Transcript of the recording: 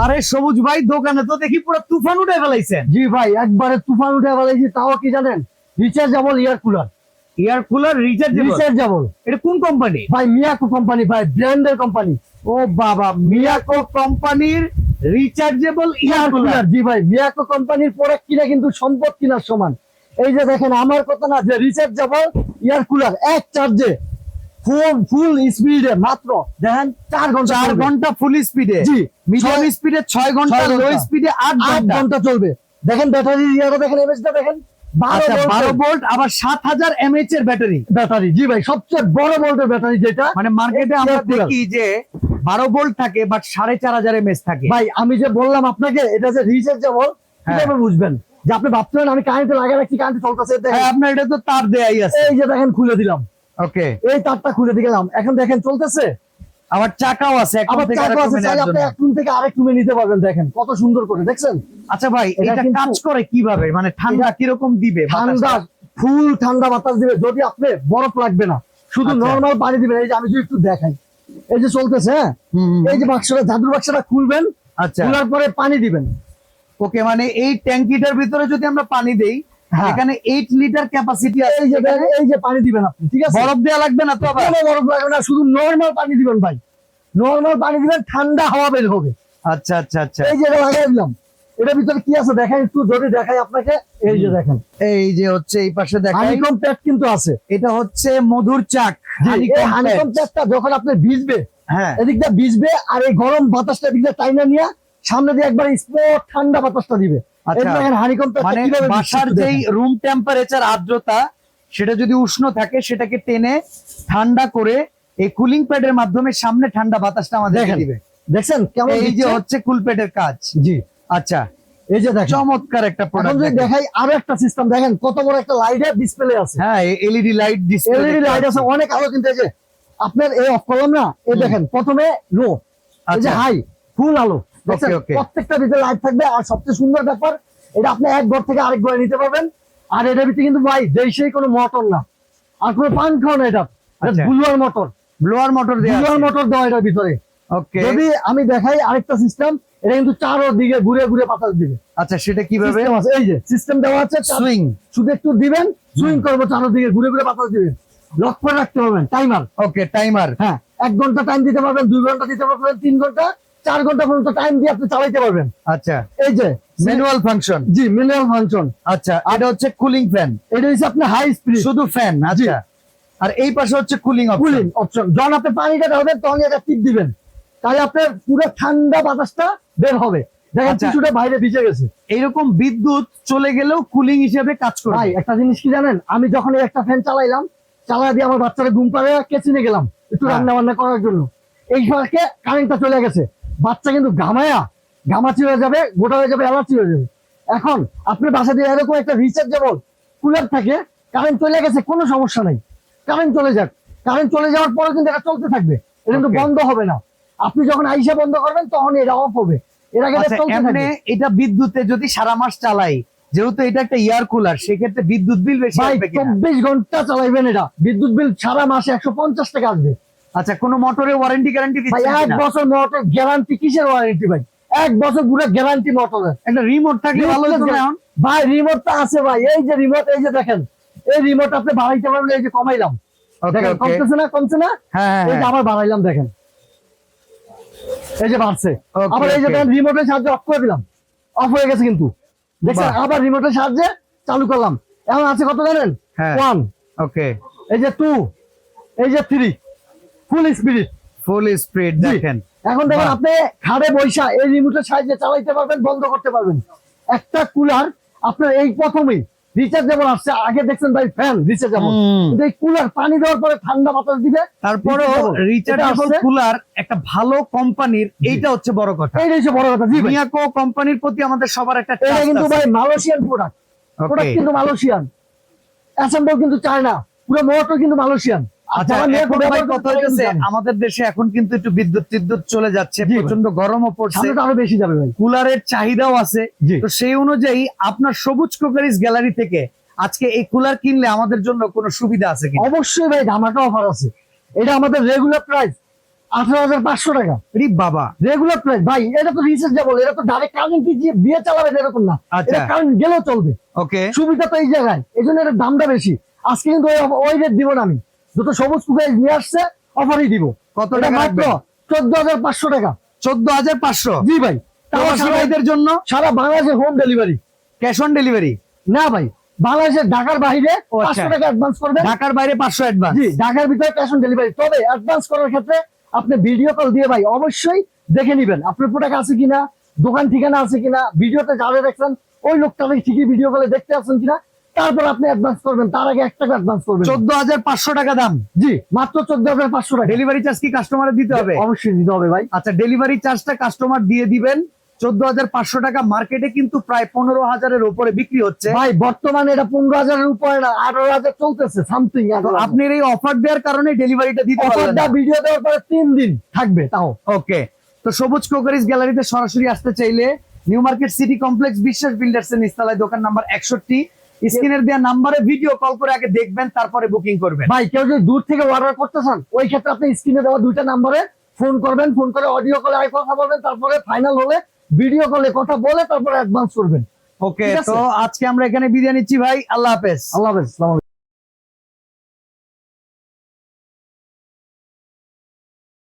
আরে সবুজ ভাই, দোকানে তো দেখি পুরো তুফান উঠে ফেলাইছেন। জি ভাই, একবারে তুফান উঠে ফেলাইছি। তাও কি জানেন, rechargeable air cooler. Air cooler rechargeable, এটা কোন কোম্পানি? ভাই মিয়াকো কোম্পানি, ভাই ব্র্যান্ডের কোম্পানি। ও বাবা, মিয়াকো কোম্পানির rechargeable air air cooler. Cooler, জি ভাই, মিয়াকো কোম্পানির প্রোডাক্ট কিনা কিন্তু সম্পদ কিনার সমান। এই যে দেখেন, আমার কথা না, যে রিচার্জেবল এয়ার কুলার এক চার্জে ফুল স্পিডে মাত্র দেখেন 4 ঘন্টা ফুল স্পিডে, জি, মিডিয়াম স্পিডে 6 ঘন্টা, 6 লো ঘন্টা, স্পিডে 8 8 ঘন্টা। ঘন্টা চলবে। দেখেন ব্যাটারি ইয়াটা দেখেন, এমএএইচটা দেখেন, 12 ভোল্ট, আবার 7000 এমএএইচ এর ব্যাটারি। ব্যাটারি, জি ভাই, সবচেয়ে বড় ভোল্টের ব্যাটারি যেটা মানে মার্কেটে আমরা এয়ার কুলার। দেখি যে 12 ভোল্ট থাকে, বাট 4500 এমএএইচ থাকে। ভাই আমি যে বললাম আপনাকে, এটা যে রিচার্জেবল, কিভাবে বুঝবেন? যে আপনি ভাবছেন আমি কারেন্টে লাগিয়ে রাখছি, কারেন্ট চলতেছে, দেখেন আপনার এটা তো তার দেয়াই আছে। এই যে দেখেন, খুলে দিলাম, ওকে, এই তারটা খুলে দিলাম, এখন দেখেন চলতেছে। আবার চাকাও আছে, আবার চাকা আছে, চাইলে আপনি এক রুম থেকে আরেক রুমে নিতে পারবেন। দেখেন কত সুন্দর করে, দেখছেন? আচ্ছা ভাই, এটা এটা কিন্তু- কাজ করে কিভাবে? মানে ঠান্ডা কিরকম দিবে? ঠান্ডা, ফুল ঠান্ডা বাতাস দিবে। যদি আপনি বরফ লাগবে না, শুধু আচ্ছা। নরমাল পানি দিবেন। এই যে আমি যদি একটু দেখাই, এই যে চলতেছে, হ্যাঁ, এই যে বাক্সটা, জাদুর বাক্সটা খুলবেন, আচ্ছা, খোলার পরে পানি দিবেন। ওকে, মানে এই ট্যাঙ্কিটার ভিতরে যদি আমরা পানি দেই, হ্যাঁ। এখানে 8 লিটার ক্যাপাসিটি আছে। এই যে দেখেন, এই যে পানি দিবেন আপনি, ঠিক আছে? বরফ দেওয়া লাগবে না তো? আবার কোনো বরফ লাগবে না, শুধু নরমাল পানি দিবেন ভাই, নরমাল পানি দিবেন, ঠান্ডা হাওয়া বের হবে। আচ্ছা আচ্ছা আচ্ছা, এই যে এটা লাগাই দিলাম, এটার ভিতরে কি আছে দেখেন, একটু যদি দেখাই আপনাকে, এই যে দেখেন, এই যে হচ্ছে এই পাশে দেখাই, হানিকম প্যাড কিন্তু আছে। এটা হচ্ছে মধুর চাক। এই হানিকম প্যাডটা যখন আপনি ভিজবে, হ্যাঁ, এদিক দিয়ে ভিজবে, আর এই গরম বাতাসটা এদিক দিয়ে টাইনা নিয়ে সামনে দিয়ে একবার স্পট ঠান্ডা বাতাসটা দিবে। এই আচ্ছা, দেখেন হানিকম প্যাডটা মানে কিভাবে বাসার বিস্তৃত যেই দেখেন। রুম টেম্পারেচার, আর্দ্রতা, সেটা যদি উষ্ণ থাকে, সেটাকে টেনে ঠান্ডা করে এই কুলিং প্যাডের মাধ্যমে সামনে ঠান্ডা বাতাসটা আমাদের দেখেন, দিবে। দেখছেন কেমন এই যে দিচ্ছে? হচ্ছে কুল প্যাডের কাজ। জি, আচ্ছা, এই যে দেখেন, চমৎকার একটা এখন প্রোডাক্ট। যদি দেখাই আরো একটা সিস্টেম, দেখেন কত বড় একটা লাইটের ডিসপ্লে আছে। হ্যাঁ, LED light display, LED light আছে, অনেক আলো, কিন্তু এই যে আপনার এই অফ করলাম না, এই দেখেন প্রথমে লো, এই যে আচ্ছা। হাই, ফুল আলো, দেখছেন? ওকে। প্রত্যেকটা ভিতরে লাইট থাকবে। আর সবচেয়ে সুন্দর ব্যাপার, এটা আপনি এক ঘর থেকে আরেক ঘরে নিতে পারবেন। আর এটার ভিতরে কিন্তু ভাই দেশেই কোনো মোটর না, আর কোনো পাংখাও না, এটা আচ্ছা। ব্লুয়ার মোটর, ব্লোয়ার মোটর দেয়া আছে। ব্লুয়ার মোটর দেওয়া এটার ভিতরে। ওকে, যদি আমি দেখাই আরেকটা সিস্টেম, এটা কিন্তু চারদিকে ঘুরে ঘুরে বাতাস দিবে। আচ্ছা, সেটা কিভাবে? সিস্টেম আছে, এই যে সিস্টেম দেওয়া আছে, সুইং। শুধু একটু দিবেন, সুইং করবো, চারদিকে ঘুরে ঘুরে বাতাস দিবেন। লক করে রাখতে পারবেন, টাইমার। ওকে, টাইমার। হ্যাঁ, 1 ঘন্টা টাইম দিতে পারবেন, 2 ঘন্টা দিতে পারবেন, 3 ঘন্টা, 4 ঘন্টা পর্যন্ত টাইম দিয়ে আপনি চালাইতে পারবেন। আচ্ছা, এই যে ম্যানুয়াল ফাংশন। জি, ম্যানুয়াল ফাংশন। আচ্ছা, এটা হচ্ছে কুলিং ফ্যান, এটা হচ্ছে আপনার হাই স্পিড শুধু ফ্যান। আচ্ছা, আর এই পাশে হচ্ছে কুলিং কুলিং অপশন। অপশন। যখন আপনি পানিটা ঢালবেন, তখন এটা টিপ দিবেন, তাহলে আপনার পুরো ঠান্ডা বাতাসটা বের হবে। দেখেন আচ্ছা। কিছুটা বাইরে ভিজে গেছে। এইরকম বিদ্যুৎ চলে গেলেও কুলিং হিসেবে কাজ করবে। ভাই একটা জিনিস কি জানেন, আমি যখন এই একটা ফ্যান চালাইলাম, চালা দিয়ে আমার বাচ্চারা ঘুম পাড়ে কেচিনে গেলাম একটু হ্যাঁ। রান্না বান্না করার জন্য, এই ফাঁকে কারেন্টটা চলে গেছে, বাচ্চা কিন্তু ঘামাচি হয়ে যাবে, গোটা হয়ে যাবে, অ্যালার্জি হয়ে যাবে। এখন আপনার বাসা দিয়ে এরকম একটা রিচার্জেবল কুলার থাকে, কারেন্ট চলে গেছে, কোনো সমস্যা নাই, কারেন্ট চলে যাক, কারেন্ট চলে যাওয়ার পরে কিন্তু এটা চলতে থাকবে, এটা কিন্তু Okay. বন্ধ হবে না। আপনি যখন আইসা বন্ধ করবেন, তখন এটা অফ হবে, এর আগে এটা আচ্ছা, চলতে এমনি থাকবে। এটা বিদ্যুতে যদি সারা মাস চালাই, যেহেতু এটা একটা এয়ার কুলার, সেক্ষেত্রে বিদ্যুৎ বিল বেশি ভাই আসবে কিনা? 24 ঘন্টা চালাইবেন, এটা বিদ্যুৎ বিল সারা মাসে 150 টাকা আসবে। আচ্ছা, কোনো মোটরে ওয়ারেন্টি গ্যারান্টি ভাই দিচ্ছে 1 বছর মোটর গ্যারান্টি, কিসের ওয়ারেন্টি ভাই? 1 বছর পুরো গ্যারান্টি মোটরের। একটা রিমোট থাকলে ভালো হতো না? এখন ভাই রিমোটটা আছে ভাই, এই যে রিমোট, এই যে দেখেন, এই রিমোট আপনি বাড়াইতে পারবেন। এই যে কমাইলাম, দেখেন কমতেছে না, কমছে না, হ্যাঁ, এই যে আবার বাড়াইলাম, দেখেন এই যে বাড়ছে। Okay, আবার এই যে okay. দেখেন রিমোটের সাহায্যে অফ করে দিলাম, অফ হয়ে গেছে কিন্তু, দেখছেন? বাহ। আবার রিমোটের সাহায্যে চালু করলাম, এখন আছে কত জানেন? হ্যাঁ। 1, ওকে, এই যে 2, এই যে 3, ফুল স্পিড। Full speed. জি। দেখেন, এখন দেখেন বাহ। আপনি খাড়ে বৈশা এই রিমোটের সাহায্যে চালাইতে পারবেন, বন্ধ করতে পারবেন। একটা কুলার আপনার এই প্রথমেই রিচার্জেবল আসছে, আগে দেখছেন ভাই ফ্যান রিচার্জেবল, কিন্তু এই কুলার পানি দেওয়ার পরে ঠান্ডা বাতাস দিবে। তারপরে রিচার্জেবল কুলার একটা ভালো কোম্পানির, এইটা হচ্ছে বড় কথা। এইটা হচ্ছে বড় কথা। জি ভাই, মিয়াকো কোম্পানির প্রতি আমাদের সবার একটা এটা trust কিন্তু আছে। ভাই মালয়েশিয়ান প্রোডাক্ট, প্রোডাক্ট Okay. কিন্তু মালয়েশিয়ান, অ্যাসেম্বল কিন্তু চায়না, পুরো মোটর কিন্তু মালয়েশিয়ান। আর আচ্ছা, যারা এখন মিয়াকো ভাই ব্যবহার করে কথা তারা কিন্তু হচ্ছে, জানে। আমাদের দেশে এখন কিন্তু একটু বিদ্যুৎ চলে যাচ্ছে, জি ভাই। প্রচন্ড গরমও পড়ছে, সামনে তো আরো বেশি যাবে ভাই। কুলারের চাহিদাও আছে। জি। তো সেই অনুযায়ী আপনার সবুজ ক্রোকারিজ গ্যালারি থেকে আজকে এই কুলার কিনলে আমাদের জন্য কোনো সুবিধা আছে কিনা? অবশ্যই ভাই, ধামাকা অফার আছে। এটা আমাদের রেগুলার প্রাইস 18,500 টাকা রি বাবা, রেগুলার প্রাইস ভাই। এটা তো রিচার্জেবল, এটা তো ডাইরেক্ট কারেন্ট দিয়ে চালাবেন এরকম না, আচ্ছা। এটা কারেন্ট গেলেও চলবে। ওকে, সুবিধা তো এই জায়গায়, এই জন্য এর দামটা বেশি। আজকে কিন্তু ওই রেট দিব না আমি, যত সবুজ কুকার নিয়ে আসছে অফারই দিব। কত এটা টাকা মাত্র রাখবেন? 14,500 টাকা। 14,500। জি ভাই, তাও প্রবাসী ভাইদের জন্য সারা বাংলাদেশে home delivery. Cash on delivery? না ভাই, বাংলাদেশের ঢাকার বাইরে ও আচ্ছা। 500 টাকা অ্যাডভান্স করবেন। ঢাকার বাইরে 500 অ্যাডভান্স। জি, ঢাকার ভিতরে ক্যাশ অন ডেলিভারি। তবে অ্যাডভান্স করার ক্ষেত্রে আপনি ভিডিও কল দিয়ে ভাই অবশ্যই দেখে নিবেন আপনার প্রোডাক্ট আছে কিনা, দোকান ঠিকানা আছে কিনা, ভিডিওতে যারা দেখছেন ওই লোকটাকে ঠিকই ভিডিও কলে দেখতে আসছেন কিনা, তারপর আপনি অ্যাডভান্স করবেন। তার আগে 1 টাকা অ্যাডভান্স করবেন। 14,500 টাকা দাম। জি, মাত্র 14,500 টাকা। ডেলিভারি চার্জ কি কাস্টমারে দিতে হবে? অবশ্যই দিতে হবে ভাই। আচ্ছা, ডেলিভারি চার্জটা কাস্টমার দিয়ে দিবেন। 14,500 টাকা। মার্কেটে কিন্তু প্রায় 15,000-এর উপরে বিক্রি হচ্ছে। ভাই বর্তমানে এটা 15,000-এর উপরে না, 18,000 চলতেছে সামথিং। তো আপনার এই অফার দেওয়ার কারণে ডেলিভারিটা দিতে পারবেন অফারটা না। ভিডিও দেওয়ার পরে 3 দিন থাকবে তাও। ওকে, তো সবুজ ক্রোকারিজ গ্যালারিতে সরাসরি আসতে চাইলে নিউ মার্কেট সিটি কমপ্লেক্স বিশ্বাস বিল্ডার্স এর নিচতলায় দোকান নাম্বার 61। স্ক্রিনের দেওয়া নাম্বারে ভিডিও কল করে আগে দেখবেন, তারপরে বুকিং করবেন। ভাই কেউ যদি দূর থেকে অর্ডার করতে চান, ওই ক্ষেত্রে আপনি স্ক্রিনে দেওয়া 2টা নাম্বারে ফোন করবেন, ফোন করে অডিও কলে কথা বলবেন, তারপরে ফাইনাল হলে ভিডিও কলে কথা বলে তারপরে অ্যাডভান্স করবেন। ওকে, ঠিক আছে? তো আজকে আমরা এখানে বিদায় নিচ্ছি ভাই। আল্লাহ হাফেজ। আল্লাহ হাফেজ। আসসালামু আলাইকুম।